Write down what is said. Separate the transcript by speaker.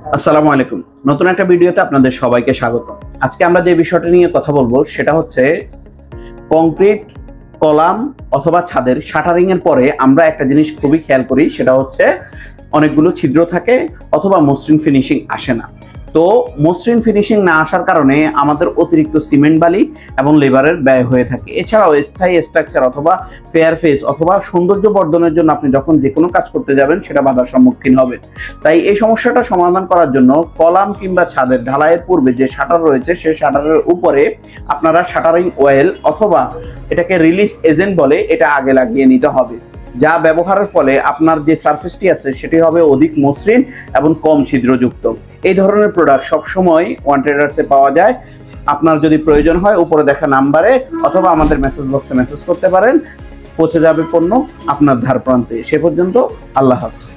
Speaker 1: আসসালামু আলাইকুম। নতুন একটা ভিডিওতে আপনাদের সবাইকে স্বাগত। আজকে আমরা যে বিষয়টা নিয়ে কথা বলবো সেটা হচ্ছে কংক্রিট, কলাম অথবা ছাদের শাটারিং এর পরে আমরা একটা জিনিস খুবই খেয়াল করি, সেটা হচ্ছে অনেকগুলো ছিদ্র থাকে অথবা মসৃণ ফিনিশিং আসে না। তো মসৃণ ফিনিশিং না আসার কারণে আমাদের অতিরিক্ত সিমেন্ট বালি এবং লেবারের ব্যয় হয়ে থাকে। এছাড়াও স্থায়ী স্ট্রাকচার অথবা ফেয়ার ফেস অথবা সৌন্দর্য বর্ধনের জন্য আপনি যখন যে কোনো কাজ করতে যাবেন সেটা বাধার সম্মুখীন হবে। তাই এই সমস্যাটা সমাধান করার জন্য কলাম কিংবা ছাদের ঢালাইয়ের পূর্বে যে শাটার রয়েছে সেই শাটারের উপরে আপনারা শাটারিং অয়েল অথবা এটাকে রিলিজ এজেন্ট বলে, এটা আগে লাগিয়ে নিতে হবে, যা ব্যবহারের ফলে আপনার যে সারফেসটি আছে সেটি হবে অধিক মসৃণ এবং কম ছিদ্রযুক্ত। এই ধরনের প্রোডাক্ট সবসময় ওয়ান ট্রেডার্সে পাওয়া যায়। আপনার যদি প্রয়োজন হয় উপরে দেখা নাম্বারে অথবা আমাদের মেসেজ বক্সে মেসেজ করতে পারেন, পৌঁছে যাবে পণ্য আপনার ধার প্রান্তে। সে পর্যন্ত আল্লাহ হাফেজ।